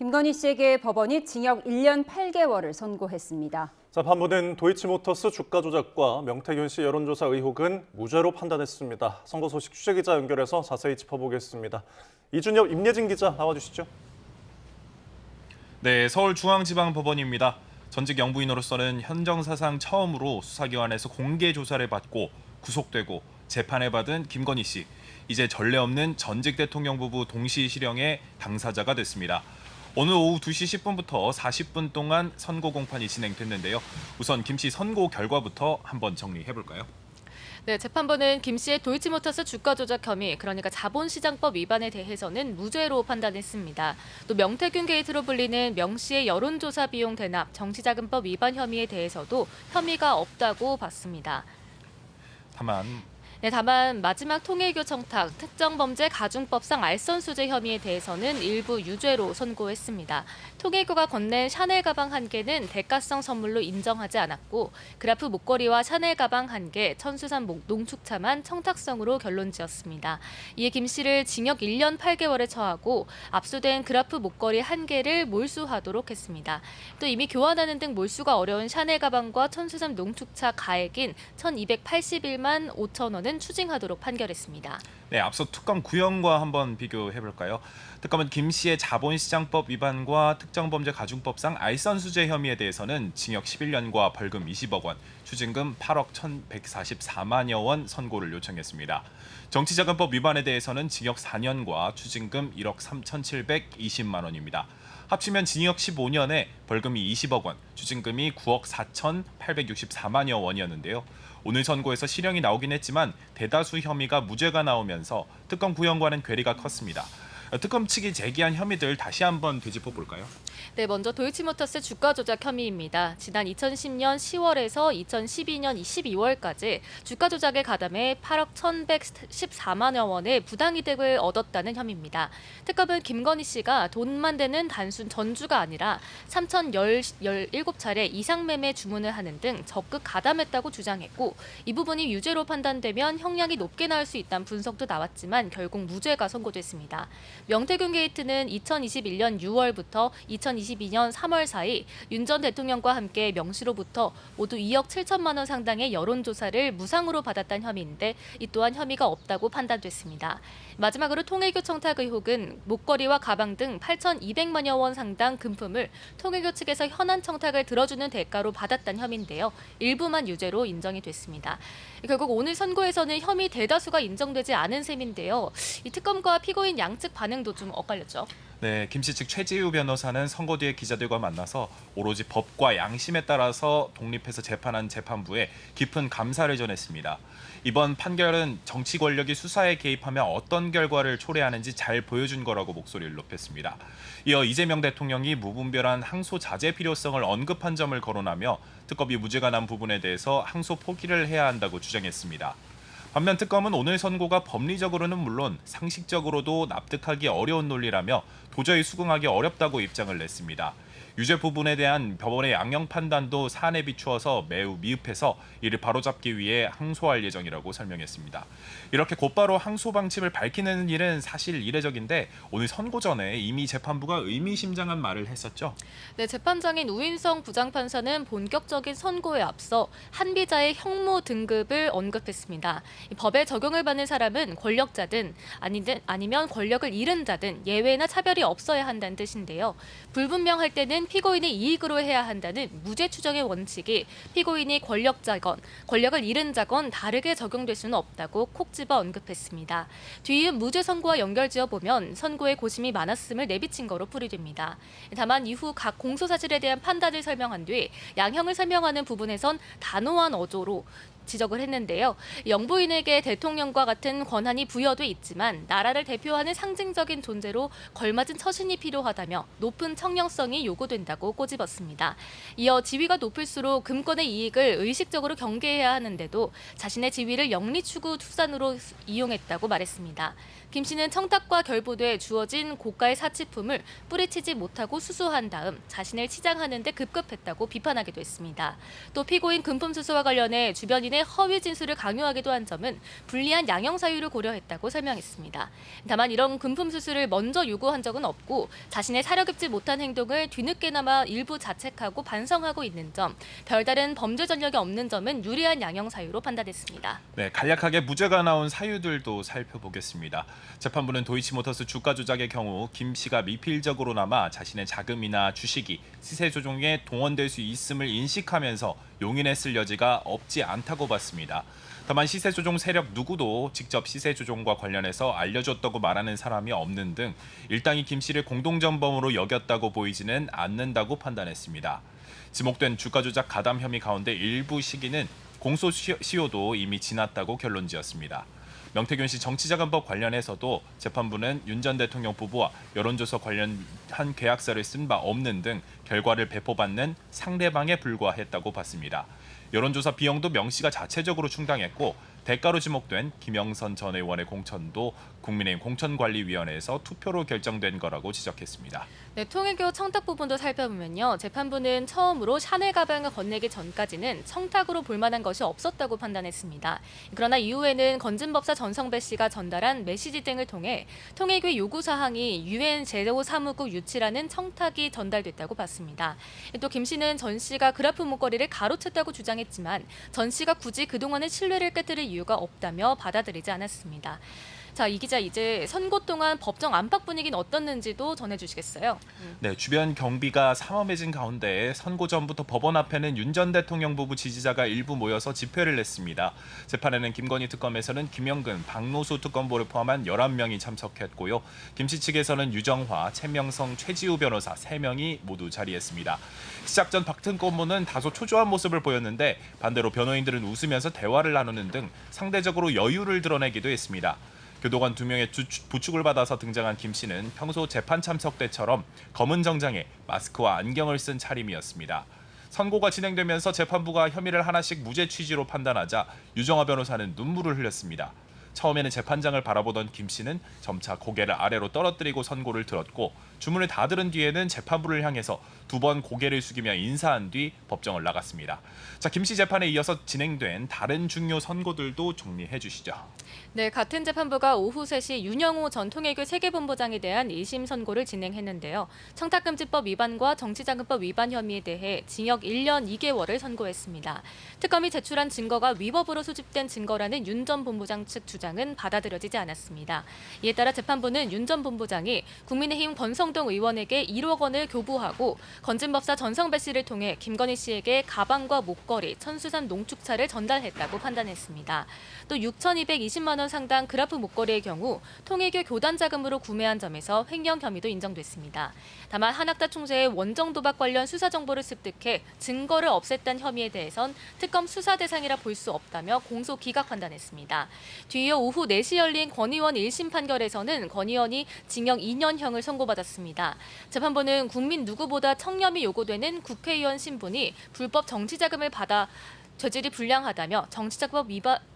김건희 씨에게 법원이 징역 1년 8개월을 선고했습니다. 재판부는 도이치모터스 주가 조작과 명태균 씨 여론조사 의혹은 무죄로 판단했습니다. 선고 소식 취재기자 연결해서 자세히 짚어보겠습니다. 이준엽, 임예진 기자 나와주시죠. 네, 서울중앙지방법원입니다. 전직 영부인으로서는 현정사상 처음으로 수사기관에서 공개 조사를 받고 구속되고 재판을 받은 김건희 씨. 이제 전례 없는 전직 대통령 부부 동시 실형의 당사자가 됐습니다. 오늘 오후 2시 10분부터 40분 동안 선고 공판이 진행됐는데요. 우선 김 씨 선고 결과부터 한번 정리해볼까요? 네, 재판부는 김 씨의 도이치모터스 주가 조작 혐의, 그러니까 자본시장법 위반에 대해서는 무죄로 판단했습니다. 또 명태균 게이트로 불리는 명 씨의 여론조사 비용 대납, 정치자금법 위반 혐의에 대해서도 혐의가 없다고 봤습니다. 다만 마지막 통일교 청탁, 특정범죄 가중법상 알선수재 혐의에 대해서는 일부 유죄로 선고했습니다. 통일교가 건넨 샤넬 가방 1개는 대가성 선물로 인정하지 않았고 그라프 목걸이와 샤넬 가방 1개, 천수산 농축차만 청탁성으로 결론지었습니다. 이에 김 씨를 징역 1년 8개월에 처하고 압수된 그라프 목걸이 1개를 몰수하도록 했습니다. 또 이미 교환하는 등 몰수가 어려운 샤넬 가방과 천수산 농축차 가액인 1,281만 5천 원은 추징하도록 판결했습니다. 네, 앞서 특검 구형과 한번 비교해볼까요? 특검은 김 씨의 자본시장법 위반과 특정범죄 가중법상 알선수재 혐의에 대해서는 징역 11년과 벌금 20억 원, 추징금 8억 1,144만여 원 선고를 요청했습니다. 정치자금법 위반에 대해서는 징역 4년과 추징금 1억 3,720만 원입니다. 합치면 징역 15년에 벌금이 20억 원, 추징금이 9억 4,864만여 원이었는데요. 오늘 선고에서 실형이 나오긴 했지만 대다수 혐의가 무죄가 나오면서 특검 구형과는 괴리가 컸습니다. 특검 측이 제기한 혐의들 다시 한번 되짚어 볼까요? 네, 먼저 도이치모터스 주가 조작 혐의입니다. 지난 2010년 10월에서 2012년 12월까지 주가 조작에 가담해 8억 1,114만여 원의 부당이득을 얻었다는 혐의입니다. 특검은 김건희 씨가 돈만 되는 단순 전주가 아니라 3,017차례 이상 매매 주문을 하는 등 적극 가담했다고 주장했고 이 부분이 유죄로 판단되면 형량이 높게 나올 수 있다는 분석도 나왔지만 결국 무죄가 선고됐습니다. 명태균 게이트는 2021년 6월부터 2022년 3월 사이 윤 전 대통령과 함께 명 씨로부터 모두 2억 7천만 원 상당의 여론조사를 무상으로 받았다는 혐의인데 이 또한 혐의가 없다고 판단됐습니다. 마지막으로 통일교 청탁 의혹은 목걸이와 가방 등 8,200만여 원 상당 금품을 통일교 측에서 현안 청탁을 들어주는 대가로 받았다는 혐의인데요. 일부만 유죄로 인정이 됐습니다. 결국 오늘 선고에서는 혐의 대다수가 인정되지 않은 셈인데요. 이 특검과 피고인 양측 반응도 좀 엇갈렸죠. 네, 김 씨 측 최지우 변호사는 선고 뒤에 기자들과 만나서 오로지 법과 양심에 따라서 독립해서 재판한 재판부에 깊은 감사를 전했습니다. 이번 판결은 정치 권력이 수사에 개입하며 어떤 결과를 초래하는지 잘 보여준 거라고 목소리를 높였습니다. 이어 이재명 대통령이 무분별한 항소 자제 필요성을 언급한 점을 거론하며 특검이 무죄가 난 부분에 대해서 항소 포기를 해야 한다고 주장했습니다. 반면 특검은 오늘 선고가 법리적으로는 물론 상식적으로도 납득하기 어려운 논리라며 도저히 수긍하기 어렵다고 입장을 냈습니다. 유죄 부분에 대한 법원의 양형 판단도 사안에 비추어서 매우 미흡해서 이를 바로잡기 위해 항소할 예정이라고 설명했습니다. 이렇게 곧바로 항소 방침을 밝히는 일은 사실 이례적인데 오늘 선고 전에 이미 재판부가 의미심장한 말을 했었죠. 네, 재판장인 우인성 부장판사는 본격적인 선고에 앞서 한비자의 형무 등급을 언급했습니다. 이 법에 적용을 받는 사람은 권력자든 아니면 권력을 잃은 자든 예외나 차별이 없어야 한다는 뜻인데요. 불분명할 때는 피고인의 이익으로 해야 한다는 무죄 추정의 원칙이 피고인이 권력자건 권력을 잃은 자건 다르게 적용될 수는 없다고 콕 집어 언급했습니다. 뒤이은 무죄 선고와 연결지어 보면 선고에 고심이 많았음을 내비친 거로 풀이됩니다. 다만 이후 각 공소 사실에 대한 판단을 설명한 뒤 양형을 설명하는 부분에선 단호한 어조로 지적을 했는데요. 영부인에게 대통령과 같은 권한이 부여돼 있지만 나라를 대표하는 상징적인 존재로 걸맞은 처신이 필요하다며 높은 청렴성이 요구된다고 꼬집었습니다. 이어 지위가 높을수록 금권의 이익을 의식적으로 경계해야 하는데도 자신의 지위를 영리 추구 수단으로 이용했다고 말했습니다. 김 씨는 청탁과 결부돼 주어진 고가의 사치품을 뿌리치지 못하고 수수한 다음 자신을 치장하는 데 급급했다고 비판하기도 했습니다. 또 피고인 금품 수수와 관련해 주변인의 허위 진술을 강요하기도 한 점은 점은 불리한 양형 사유를 고려했다고 설명했습니다. 다만 이런 금품 수수를 먼저 요구한 적은 없고 자신의 사려 깊지 못한 행동을 뒤늦게나마 일부 자책하고 반성하고 있는 점, 별다른 범죄 전력이 없는 점은 유리한 양형 사유로 판단했습니다. 네, 간략하게 무죄가 나온 사유들도 살펴보겠습니다. 재판부는 도이치모터스 주가 조작의 경우 김 씨가 미필적으로나마 자신의 자금이나 주식이 시세 조종에 동원될 수 있음을 인식하면서 용인했을 여지가 없지 않다고 봤습니다. 다만 시세 조종 세력 누구도 직접 시세 조종과 관련해서 알려줬다고 말하는 사람이 없는 등 일당이 김 씨를 공동전범으로 여겼다고 보이지는 않는다고 판단했습니다. 지목된 주가 조작 가담 혐의 가운데 일부 시기는 공소시효도 이미 지났다고 결론지었습니다. 명태균 씨 정치자금법 관련해서도 재판부는 윤 전 대통령 부부와 여론조사 관련한 계약서를 쓴 바 없는 등 결과를 배포받는 상대방에 불과했다고 봤습니다. 여론조사 비용도 명 씨가 자체적으로 충당했고 대가로 지목된 김영선 전 의원의 공천도 국민의힘 공천관리위원회에서 투표로 결정된 거라고 지적했습니다. 네, 통일교 청탁 부분도 살펴보면요. 재판부는 처음으로 샤넬 가방을 건네기 전까지는 청탁으로 볼 만한 것이 없었다고 판단했습니다. 그러나 이후에는 건진법사 전성배 씨가 전달한 메시지 등을 통해 통일교의 요구사항이 유엔 제5사무국 유치라는 청탁이 전달됐다고 봤습니다. 또 김 씨는 전 씨가 그래프 목걸이를 가로챘다고 주장했지만 전 씨가 굳이 그동안의 신뢰를 깨뜨릴 이유가 없다며 받아들이지 않았습니다. 자, 이 기자 이제 선고 동안 법정 안팎 분위기는 어떻는지도 전해주시겠어요? 네, 주변 경비가 삼엄해진 가운데 선고 전부터 법원 앞에는 윤 전 대통령 부부 지지자가 일부 모여서 집회를 냈습니다. 재판에는 김건희 특검에서는 김영근, 박노수 특검보를 포함한 11명이 참석했고요. 김 씨 측에서는 유정화, 최명성, 최지우 변호사 3명이 모두 자리했습니다. 시작 전 박 특검보는 다소 초조한 모습을 보였는데 반대로 변호인들은 웃으면서 대화를 나누는 등 상대적으로 여유를 드러내기도 했습니다. 교도관 2명의 부축을 받아서 등장한 김 씨는 평소 재판 참석 때처럼 검은 정장에 마스크와 안경을 쓴 차림이었습니다. 선고가 진행되면서 재판부가 혐의를 하나씩 무죄 취지로 판단하자 유정화 변호사는 눈물을 흘렸습니다. 처음에는 재판장을 바라보던 김 씨는 점차 고개를 아래로 떨어뜨리고 선고를 들었고 주문을 다 들은 뒤에는 재판부를 향해서 2번 고개를 숙이며 인사한 뒤 법정을 나갔습니다. 자, 김 씨 재판에 이어서 진행된 다른 중요 선고들도 정리해 주시죠. 네, 같은 재판부가 오후 3시 윤영호 전 통일교 세계본부장에 대한 1심 선고를 진행했는데요. 청탁금지법 위반과 정치자금법 위반 혐의에 대해 징역 1년 2개월을 선고했습니다. 특검이 제출한 증거가 위법으로 수집된 증거라는 윤 전 본부장 측 주장은 받아들여지지 않았습니다. 이에 따라 재판부는 윤 전 본부장이 국민의힘 권성동 의원에게 1억 원을 교부하고 건진법사 전성배 씨를 통해 김건희 씨에게 가방과 목걸이, 천수산 농축차를 전달했다고 판단했습니다. 또 6,220만 원 상당 그라프 목걸이의 경우 통일교 교단 자금으로 구매한 점에서 횡령 혐의도 인정됐습니다. 다만 한학다 총재의 원정 도박 관련 수사 정보를 습득해 증거를 없앴다는 혐의에 대해선 특검 수사 대상이라 볼 수 없다며 공소 기각 판단했습니다. 뒤이어 오후 4시 열린 권 의원 1심 판결에서는 권 의원이 징역 2년형을 선고받았습니다. 재판부는 국민 누구보다 청렴이 요구되는 국회의원 신분이 불법 정치자금을 받아 죄질이 불량하다며 정치자금법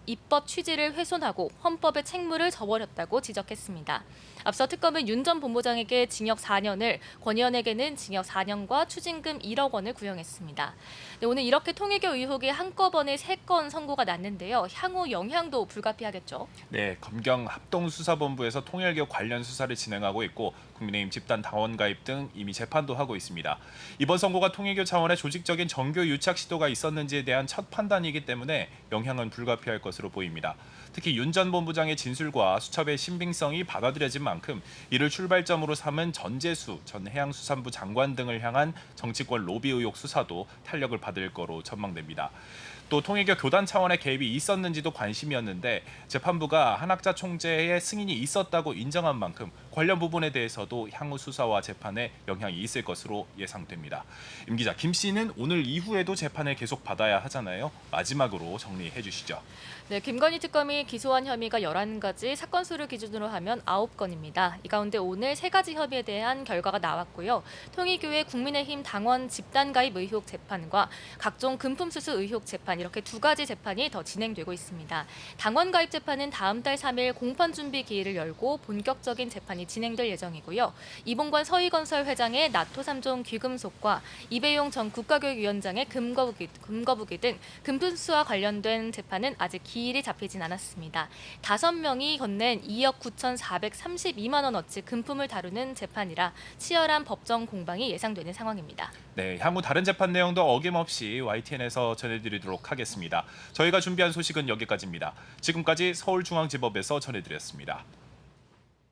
입법 취지를 훼손하고 헌법의 책무를 저버렸다고 지적했습니다. 앞서 특검은 윤 전 본부장에게 징역 4년을, 권 의원에게는 징역 4년과 추징금 1억 원을 구형했습니다. 네, 오늘 이렇게 통일교 의혹이 한꺼번에 3건 선고가 났는데요. 향후 영향도 불가피하겠죠. 네, 검경 합동수사본부에서 통일교 관련 수사를 진행하고 있고 국민의힘 집단 당원 가입 등 이미 재판도 하고 있습니다. 이번 선고가 통일교 차원의 조직적인 정교 유착 시도가 있었는지에 대한 첫 판단이기 때문에 영향은 불가피할 것으로 보입니다. 특히 윤 전 본부장의 진술과 수첩의 신빙성이 받아들여진 만큼 이를 출발점으로 삼은 전재수 전 해양수산부 장관 등을 향한 정치권 로비 의혹 수사도 탄력을 받을 거로 전망됩니다. 또 통일교 교단 차원의 개입이 있었는지도 관심이었는데 재판부가 한학자 총재의 승인이 있었다고 인정한 만큼 관련 부분에 대해서도 향후 수사와 재판에 영향이 있을 것으로 예상됩니다. 임 기자, 김 씨는 오늘 이후에도 재판을 계속 받아야 하잖아요. 마지막으로 정리해 주시죠. 네, 김건희 특검이 기소한 혐의가 11가지, 사건 수를 기준으로 하면 9건입니다. 이 가운데 오늘 3가지 혐의에 대한 결과가 나왔고요. 통일교의 국민의힘 당원 집단 가입 의혹 재판과 각종 금품 수수 의혹 재판이 재판 이렇게 두 가지 재판이 더 진행되고 있습니다. 당원 가입 재판은 다음 달 3일 공판 준비 기일을 열고 본격적인 재판이 진행될 예정이고요. 이봉관 서희건설 회장의 나토 3종 귀금속과 이배용 전 국가교육위원장의 금거북이 등 금품수와 관련된 재판은 아직 기일이 잡히진 않았습니다. 5명이 건넨 2억 9,432만 원어치 금품을 다루는 재판이라 치열한 법정 공방이 예상되는 상황입니다. 네, 향후 다른 재판 내용도 어김없이 YTN에서 전해드리도록 하겠습니다. 저희가 준비한 소식은 여기까지입니다. 지금까지 서울중앙지법에서 전해드렸습니다.